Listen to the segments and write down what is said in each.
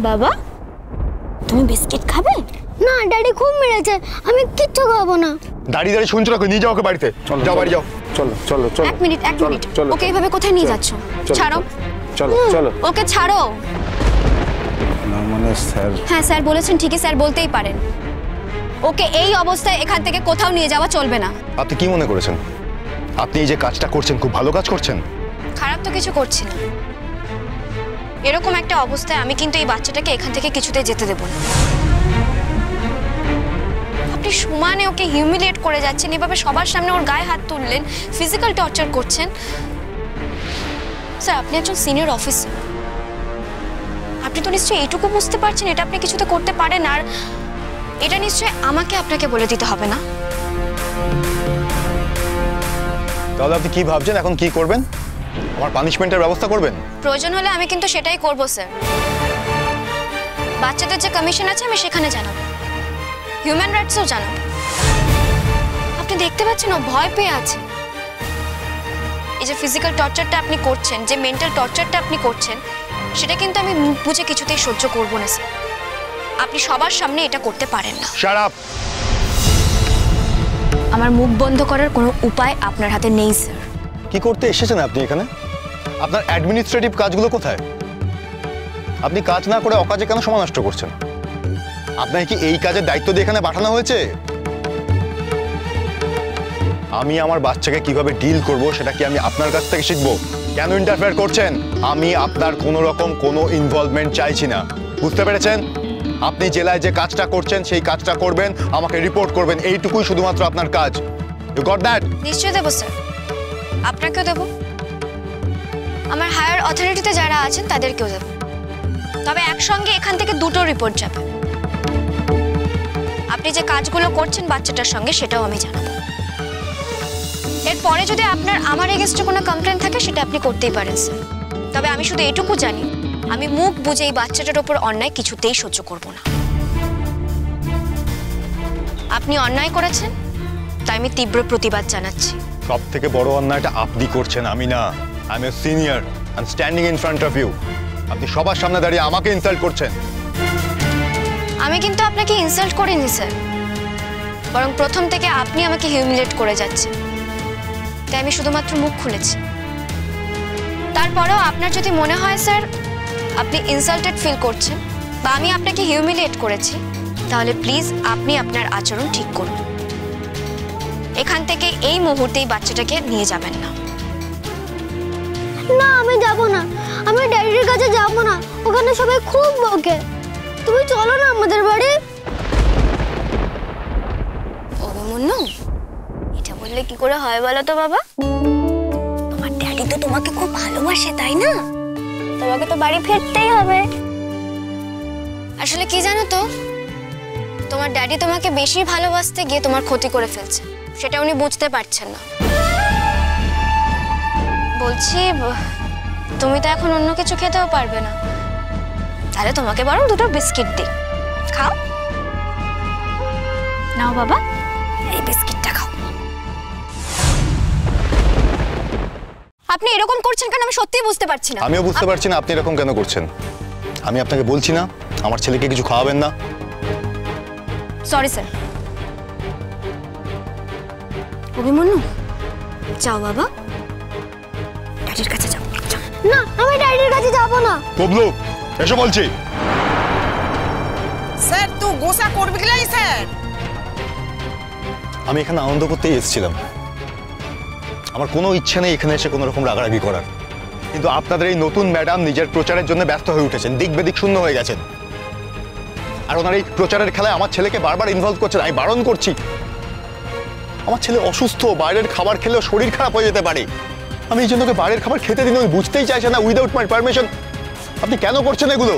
বাবা তুমি বিস্কিট খাবে? না ড্যাডি খুব মেরেছে, আমি কিচ্ছু খাবো না। দাঁড়িয়ে দাঁড়িয়ে শুনছো না, নিয়ে যাও ওকে বাড়িতে। যাও বাড়ি যাও। চলো চলো চলো। এক মিনিট ওকে এইভাবে কোথায় নিয়ে যাচ্ছ? ছাড়ো চলো চলো। ওকে ছাড়ো। না মানে স্যার। হ্যাঁ স্যার বলেছেন, ঠিকই স্যার বলতেই পারেন। ওকে এই অবস্থায় এখান থেকে কোথাও নিয়ে যাওয়া চলবে না। আপনি কি মনে করেছেন আপনি এই যে কাজটা করছেন খুব ভালো কাজ করছেন? খারাপ তো কিছু করছি না। এরকম একটা অবস্থায় আমি কিন্তু এই বাচ্চাটাকে এখান থেকে কিছুতেই যেতে দেব না। আপনি সমানে ওকে হিউমিলিয়েট করে যাচ্ছেন, এভাবে সবার সামনে ওর গায়ে হাত তুললেন, ফিজিক্যাল টর্চার করছেন। স্যার আপনি একজন সিনিয়র অফিসার, আপনি তো নিশ্চয়ই এইটুকু বুঝতে পারছেন এটা আপনি কিছুতে করতে পারেন। আর এটা নিশ্চয়ই আমাকে আপনাকে বলে দিতে হবে না। তাহলে আপনি কি ভাবছেন এখন কি করবেন? আমার পানিশমেন্টের ব্যবস্থা করবেন? প্রয়োজন হলে আমি কিন্তু সেটাই করব স্যার। বাচ্চাদের যে কমিশন আছে আমি সেখানে জানাবো, হিউম্যান রাইটসও জানাবো। আপনি দেখতে পাচ্ছেন ও ভয় পেয়ে আছে। এই যে ফিজিক্যাল টর্চারটা আপনি করছেন, যে মেন্টাল টর্চারটা আপনি করছেন, সেটা কিন্তু আমি মুখ বুঝে কিছুতেই সহ্য করব না স্যার। আপনি সবার সামনে এটা করতে পারেন না। Shut up. আমার মুখ বন্ধ করার কোনো উপায় আপনার হাতে নেই স্যার। কি করতে এসেছেন আপনি এখানে? আপনার অ্যাডমিনিস্ট্রেটিভ কাজগুলো কোথায়? আপনি কাজ না করে অকাজে কেন সময় নষ্ট করছেন? আপনাকে কি এই কাজের দায়িত্ব দিয়ে এখানে পাঠানো হয়েছে? আমি আমার বাচ্চাকে কিভাবে ডিল করব সেটা কি আমি আপনার কাছ থেকে শিখবো? কেন ইন্টারফেয়ার করছেন? আমি আপনার কোনো রকম কোনো ইনভলভমেন্ট চাইছি না, বুঝতে পেরেছেন? আপনি জেলায় যে কাজটা করছেন সেই কাজটা করবেন, আমাকে রিপোর্ট করবেন, এইটুকুই শুধুমাত্র আপনার কাজ। You got that? নিশ্চয়ই দেবো স্যার, আপনাকেও দেবো, আমার হায়ার অথরিটিতে যারা আছেন তাদেরকেও দেবো। তবে একসঙ্গে এখান থেকে দুটো রিপোর্ট যাবে। আপনি যে কাজগুলো করছেন বাচ্চাটার সঙ্গে সেটাও আমি জানাবো। এরপরে যদি আপনার আমার এগেইনস্টে কোনো কমপ্লেন থাকে সেটা আপনি করতেই পারেন স্যার। তবে আমি শুধু এটুকু জানি, আমি মুখ বুঝে এই বাচ্চাটার ওপর অন্যায় কিছুতেই সহ্য করব না। আপনি অন্যায় করেছেন, তাই আমি তীব্র প্রতিবাদ জানাচ্ছি। সব থেকে বড় অন্যায়টা আপনি করছেন, আমি না। I am a senior, I am standing in front of you. আপনি সবার সামনে দাঁড়িয়ে আমাকে ইনসাল্ট করছেন। আমি কিন্তু আপনাকে ইনসাল্ট করিনি স্যার, বরং প্রথম থেকে আপনি আমাকে হিউমিলিয়েট করে যাচ্ছেন, তাই আমি শুধুমাত্র মুখ খুলেছি। তারপরেও আপনার যদি মনে হয় স্যার আপনি ইনসাল্টেড ফিল করছেন বা আমি আপনাকে হিউমিলিয়েট করেছি, তাহলে প্লিজ আপনি আপনার আচরণ ঠিক করুন। এখান থেকে এই মুহূর্তেই বাচ্চাটাকে নিয়ে যাবেন না। না আমি যাব না, আমি ড্যাডির কাছে যাব না, ওখানে সবাই খুব বকে। তুমি চলো না আমাদের বাড়ি। অভিমন্যু, এটা বললে কি করে হয় বলো তো বাবা? তোমার ড্যাডি তো তোমাকে খুব ভালোবাসে, তাই না? তোমাকে তো বাড়ি ফিরতেই হবে। আসলে কি জানো তো, তোমার ড্যাডি তোমাকে বেশি ভালোবাসতে গিয়ে তোমার ক্ষতি করে ফেলছে, সেটা উনি বুঝতে পারছেন না। বলছি তুমি তো এখন অন্য কিছু খেতেও পারবে না, তাহলে তোমাকে বরং দুটো বিস্কিট দিই, খাও। নাও বাবা, এই বিস্কিটটা খাও। আপনি এরকম করছেন কেন আমি সত্যিই বুঝতে পারছি না। আমিও বুঝতে পারছি না আপনি এরকম কেন করছেন। আমি আপনাকে বলছি না আমার ছেলেকে কিছু খাওয়াবেন না? Sorry sir. অভিমন্যু, যাও বাবা, ড্যাডির কাছে যাও। না আমি ড্যাডির কাছে যাব না। ববলু এসো বলছি। স্যার তুই গোসা করবি কি নাই স্যার? আমি এখানে আনন্দ করতেই এসেছিলাম, আমার কোনো ইচ্ছে নেই এখানে এসে কোনো রকম রাগারাগি করার। কিন্তু আপনাদের এই নতুন ম্যাডাম নিজের প্রচারের জন্য ব্যস্ত হয়ে উঠেছেন, দিক বেদিক শূন্য হয়ে গেছেন। আর ওনার এই প্রচারের খেলায় আমার ছেলেকে বারবার ইনভলভ করছেন। আমি বারণ করছি, আমার ছেলে অসুস্থ, বাইরের খাবার খেলেও শরীর খারাপ হয়ে যেতে পারে। আমি এই জন্য ওকে বাইরের খাবার খেতে দিন, আমি বুঝতেই চাইছে না উইদাউট মাই পারমিশন। আপনি কেন করছেন এগুলো?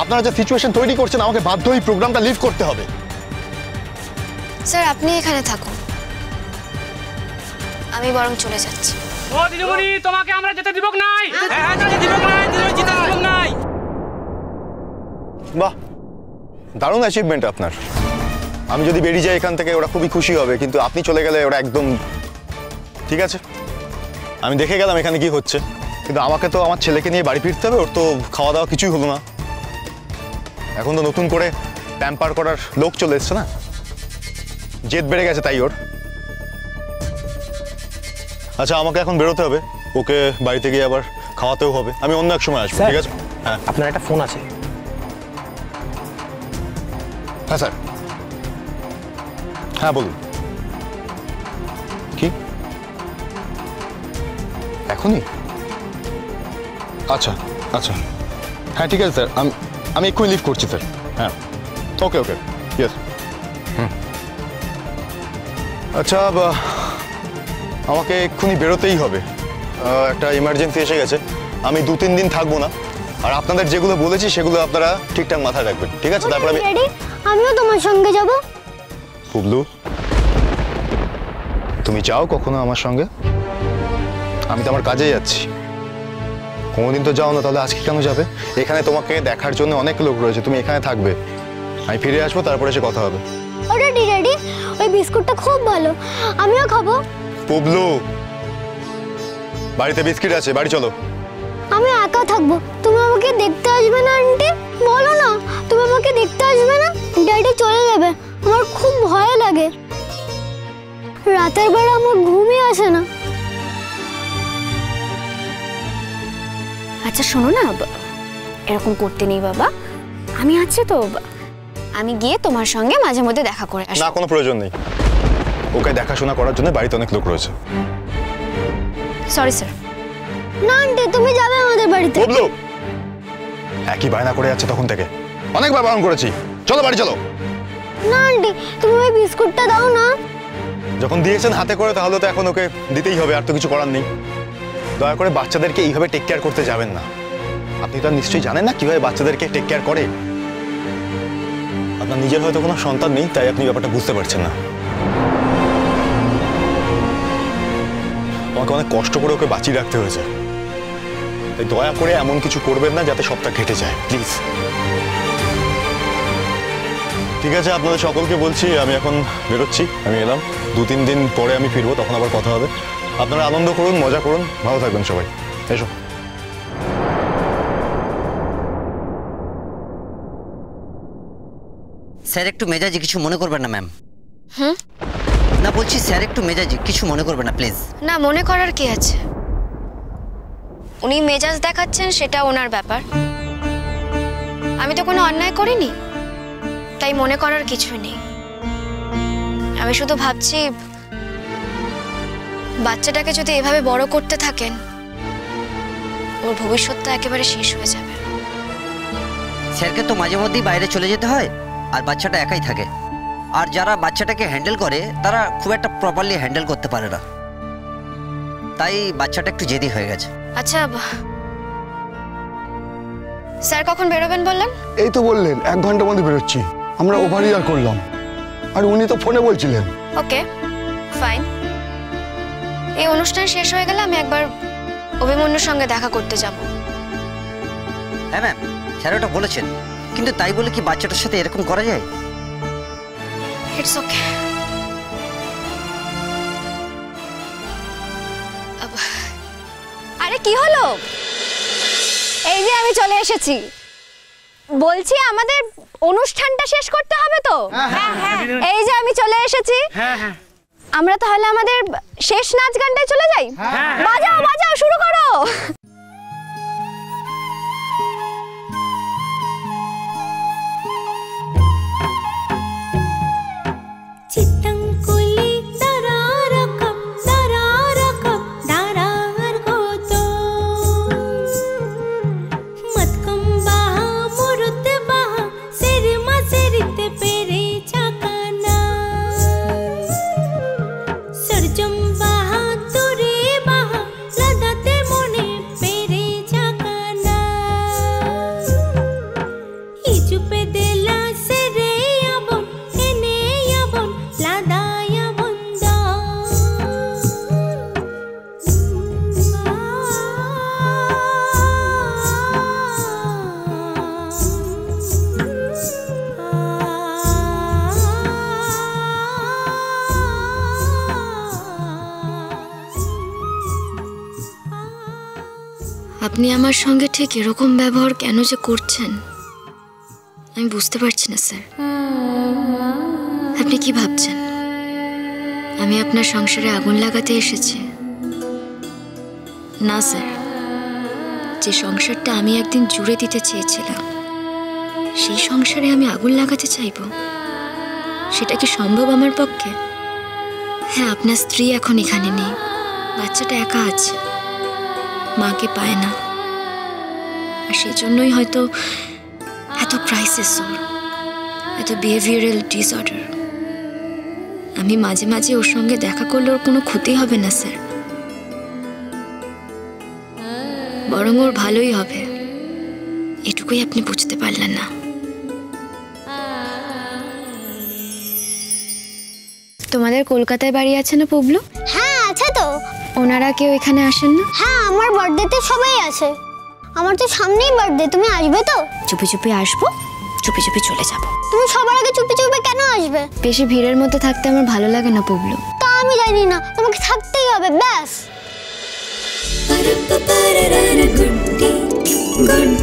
আপনারা যে সিচুয়েশন তৈরি করছেন আমাকে বাধ্য হয়ে প্রোগ্রামটা লিভ করতে হবে। স্যার আপনি এখানে থাকুন, আমি বরং চলে যাচ্ছি। ও দিদিমণি, তোমাকে আমরা যেতে দিব নাই। হ্যাঁ যেতে দিব নাই, যেতে দিব নাই। বাহ, দারুণ অ্যাচিভমেন্ট আপনার। আমি যদি বেরিয়ে যাই এখান থেকে ওরা খুবই খুশি হবে, কিন্তু আপনি চলে গেলে ওরা একদম ঠিক আছে। আমি দেখে গেলাম এখানে কি হচ্ছে, কিন্তু আমাকে তো আমার ছেলেকে নিয়ে বাড়ি ফিরতে হবে, ওর তো খাওয়া দাওয়া কিছুই হলো না। এখন তো নতুন করে প্যাম্পার করার লোক চলে এসছে না, জেদ বেড়ে গেছে তাই ওর। আচ্ছা আমাকে এখন বেরোতে হবে, ওকে বাড়িতে গিয়ে আবার খাওয়াতেও হবে। আমি অন্য এক সময় আসবো, স্যার, ঠিক আছে? হ্যাঁ আপনার একটা ফোন আছে। হ্যাঁ স্যার, হ্যাঁ বলুন। কি এখনই? আচ্ছা আচ্ছা, হ্যাঁ ঠিক আছে স্যার, আমি এক্ষুনি লিভ করছি স্যার। হ্যাঁ ওকে ওকে, ইয়েস। আচ্ছা আমাকে এক্ষুনি বেরোতেই হবে, একটা ইমার্জেন্সি এসে গেছে। আমি 2-3 দিন থাকবো না, আর আপনাদের যেগুলো বলেছি সেগুলো আপনারা ঠিকঠাক মাথায় রাখবেন, ঠিক আছে? তারপর আমি ড্যাডি আমিও তোমার সঙ্গে যাব। পুবলু, তুমি যাও কখনো আমার সঙ্গে? আমি তো আমার কাজে যাচ্ছি। কোনোদিন তো যাও না, তাহলে আজকে কেন যাবে? এখানে তোমাকে দেখার জন্য অনেক লোক রয়েছে, তুমি এখানে থাকবে। আমি ফিরে আসবো, তারপরে এসে কথা হবে। ও ড্যাডি ড্যাডি ওই বিস্কুটটা খুব ভালো, আমিও খাবো। পুবলু, বাড়িতে বিস্কিট আছে, বাড়ি চলো। আমি একা থাকবো, তুমি আমাকে দেখতে আসবে না আন্টি? বলো না, তুমি আমাকে দেখতে আসবে না? ড্যাডি চলে যাবে, আমার খুব ভয় লাগে। রাতের বেলা আমার ঘুমই আসে না। আচ্ছা শোনো না, এরকম করতে নেই বাবা, আমি আছি তো। আমি গিয়ে তোমার সঙ্গে মাঝে মধ্যে দেখা করে না, আসবো। কোনো প্রয়োজন নেই, ওকে দেখাশোনা করার জন্য বাড়িতে অনেক লোক রয়েছে। Sorry sir. না আন্টি, তুমি যাবে আমাদের বাড়িতে। পুবলু, একই বায়না করে যাচ্ছে তখন থেকে, অনেকবার বারণ করেছি, চলো বাড়ি চলো। না আন্টি, তুমি ওই বিস্কুটটা দাও না। যখন দিয়েছেন হাতে করে, তাহলে তো এখন ওকে দিতেই হবে, আর তো কিছু করার নেই। দয়া করে বাচ্চাদেরকে এইভাবে টেক কেয়ার করতে যাবেন না। আপনি তো নিশ্চয়ই জানেন না কিভাবে বাচ্চাদেরকে টেক কেয়ার করে। আপনার নিজের হয়তো কোনো সন্তান নেই, তাই আপনি ব্যাপারটা বুঝতে পারছেন না। আমাকে অনেক কষ্ট করে ওকে বাঁচিয়ে রাখতে হয়েছে, তাই দয়া করে এমন কিছু করবেন না যাতে সবটা ঘেটে যায়, প্লিজ। ঠিক আছে, আপনাদের সকলকে বলছি, আমি এখন বেরোচ্ছি। আমি এলাম, 2-3 দিন পরে আমি ফিরবো, তখন আবার কথা হবে। আপনারা আনন্দ করুন, মজা করুন, ভালো থাকবেন সবাই। এসো। স্যার একটু মেজাজি, কিছু মনে করবেন না ম্যাম। না বলছি স্যার একটু মেজাজি, কিছু মনে করবেন না প্লিজ। না, মনে করার কি আছে? উনি মেজাজ দেখাচ্ছেন, সেটা ওনার ব্যাপার। আমি তো কোনো অন্যায় করিনি, তাই মনে করার কিছুই নেই। আমি শুধু ভাবছি, বাচ্চাটাকে যদি এভাবে বড় করতে থাকেন, ওর ভবিষ্যৎটা একেবারে শেষ হয়ে যাবে। স্যারকে তো মাঝে মধ্যেই বাইরে চলে যেতে হয়, আর বাচ্চাটা একাই থাকে। আর যারা বাচ্চাটাকে হ্যান্ডেল করে, তারা খুব একটা প্রপারলি হ্যান্ডেল করতে পারে না, তাই বাচ্চাটা একটু জেদি হয়ে গেছে। আচ্ছা স্যার কখন বেরোবেন বললেন? এই তো বললেন 1 ঘন্টার মধ্যে বেরোচ্ছি। আমরা ওভারইয়ার করলাম, আর উনি তো ফোনে বলছিলেন। Okay fine. এই অনুষ্ঠান শেষ হয়ে গেলে আমি একবার অভিমন্যুর সঙ্গে দেখা করতে যাব। হ্যাঁ ম্যাম, স্যার ওটা বলেছেন, কিন্তু তাই বলে কি বাচ্চাটার সাথে এরকম করা যায়? It's okay. আরে কি হলো? এই যে আমি চলে এসেছি। বলছি আমাদের অনুষ্ঠানটা শেষ করতে হবে তো। এই যে আমি চলে এসেছি। আমরা তাহলে আমাদের শেষ নাচ গানটায় চলে যাই। বাজাও বাজাও, শুরু করো। చిత్తంకులి దరారకం దరారకం దరార్గోతో మత్కం బాహా మురుత్ బాహా సిరిమా సిరితే পেরে চাকানা সরজম বাহা তুরে বাহা লাদাতে মনে আপনি আমার সঙ্গে ঠিক এরকম ব্যবহার কেন যে করছেন আমি বুঝতে পারছি না স্যার। আপনি কি ভাবছেন আমি আপনার সংসারে আগুন লাগাতে এসেছি? না স্যার, যে সংসারটা আমি একদিন জুড়ে দিতে চেয়েছিলাম সেই সংসারে আমি আগুন লাগাতে চাইব? সেটা কি সম্ভব আমার পক্ষে? হ্যাঁ, আপনার স্ত্রী এখন এখানে নেই, বাচ্চাটা একা আছে, মাকে পায় না, আর সেই জন্যই হয়তো এত ক্রাইসিস ওর, এত বিহেভিয়ারাল ডিসঅর্ডার। আমি মাঝে মাঝে ওর সঙ্গে দেখা করলে ওর কোনো ক্ষতি হবে না স্যার, বরং ওর ভালোই হবে। এটুকুই আপনি বুঝতে পারলেন না। তোমাদের কলকাতায় বাড়ি আছে না পুবলু? হ্যাঁ আছে তো। ওনারা কেউ এখানে আসেন না? হ্যাঁ, আমার বার্থডেতে সবাই আসে। আমার তো সামনেই বার্থডে, তুমি আসবে তো? চুপি চুপি আসবো, চুপি চুপি চলে যাব। তুমি সবার আগে চুপি চুপি কেন আসবে? বেশি ভিড়ের মধ্যে থাকতে আমার ভালো লাগে না পুবলু। তা আমি জানি না, তোমাকে থাকতেই হবে ব্যাস। गुड्डी गुड